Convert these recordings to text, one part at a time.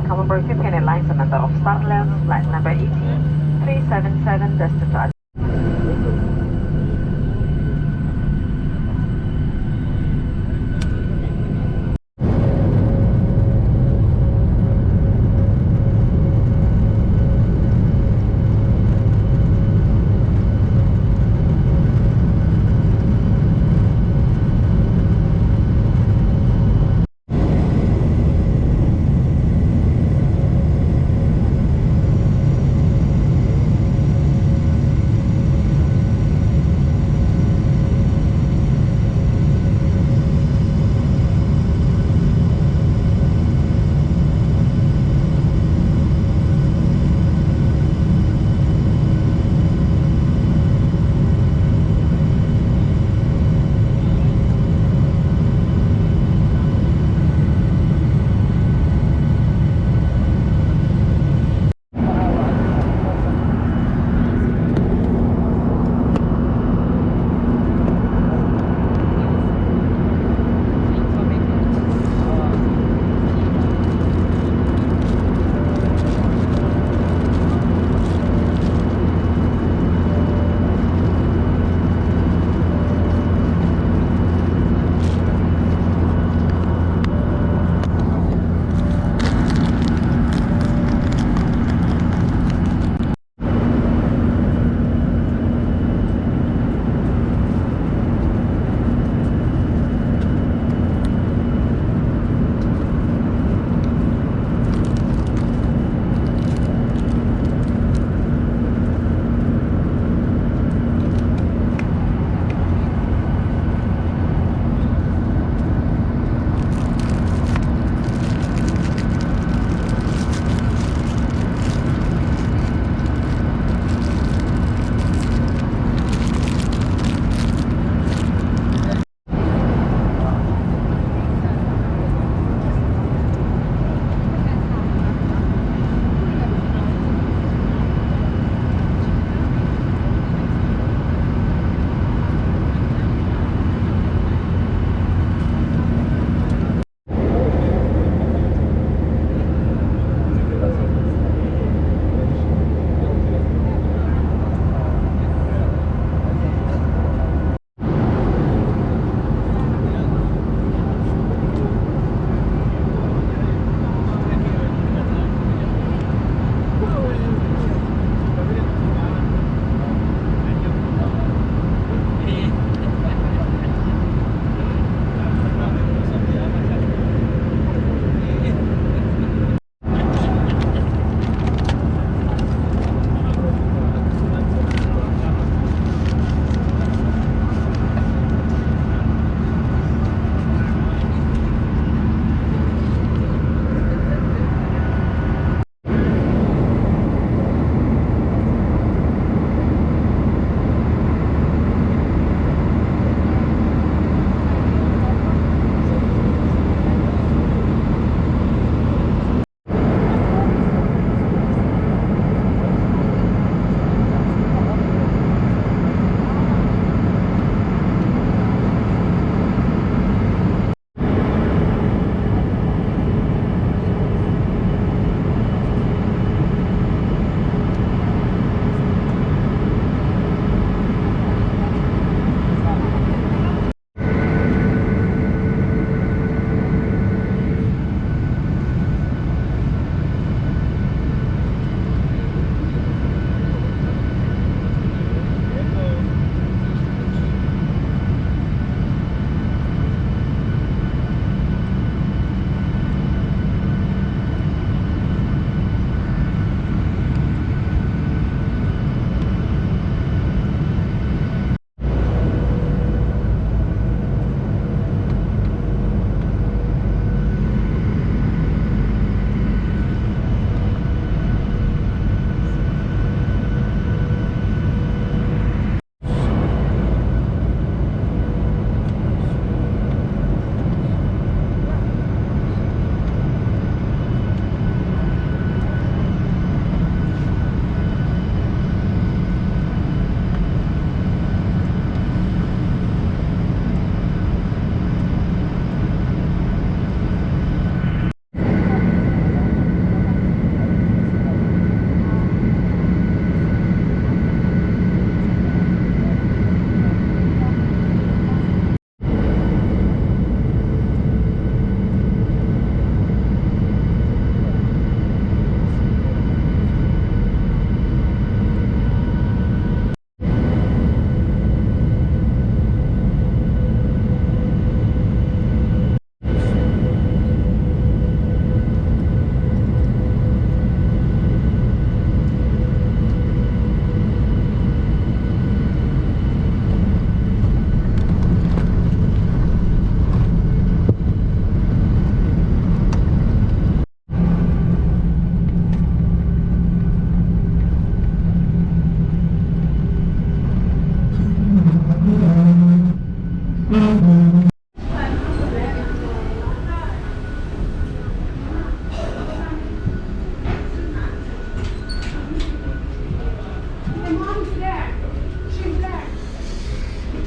Welcome aboard European Airlines, a number of Starlands, flight number 18377, destined to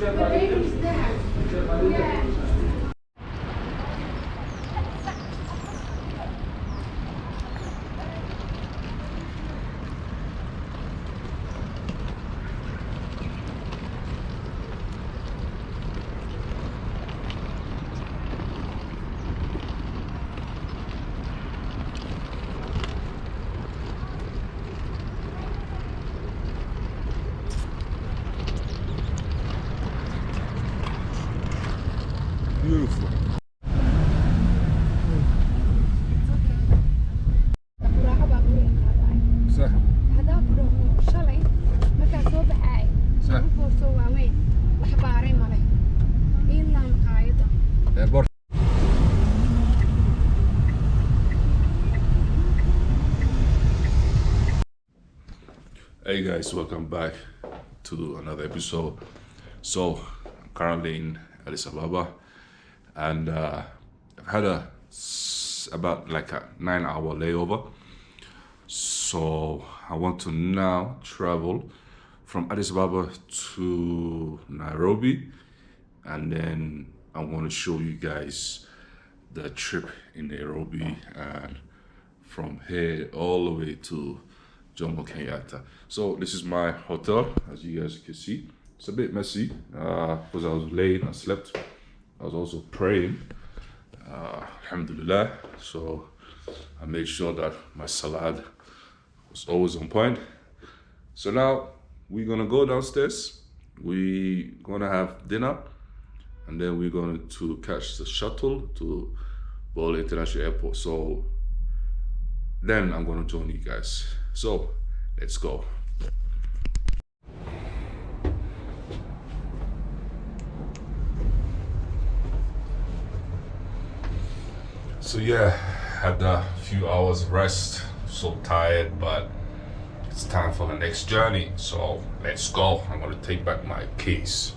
baby's there. Yeah. Beautiful. صح هذاك شلي markaa soo baxay صح soo waaweyn wax baaray male ilaa maqaayada airport. Hey guys, welcome back to another episode. So I'm currently in Addis Ababa, and I've had about like a 9-hour layover. So I want to now travel from Addis Ababa to Nairobi, and then I want to show you guys the trip in Nairobi and from here all the way to Jomo Kenyatta. So this is my hotel, as you guys can see. It's a bit messy because I was late, I slept. I was also praying, alhamdulillah. So I made sure that my salad was always on point. So now we're gonna go downstairs. We're gonna have dinner, and then we're going to catch the shuttle to Bole International Airport. So then I'm gonna join you guys. So let's go. So yeah, had a few hours rest. So tired, but it's time for the next journey. So let's go. I'm gonna take back my keys.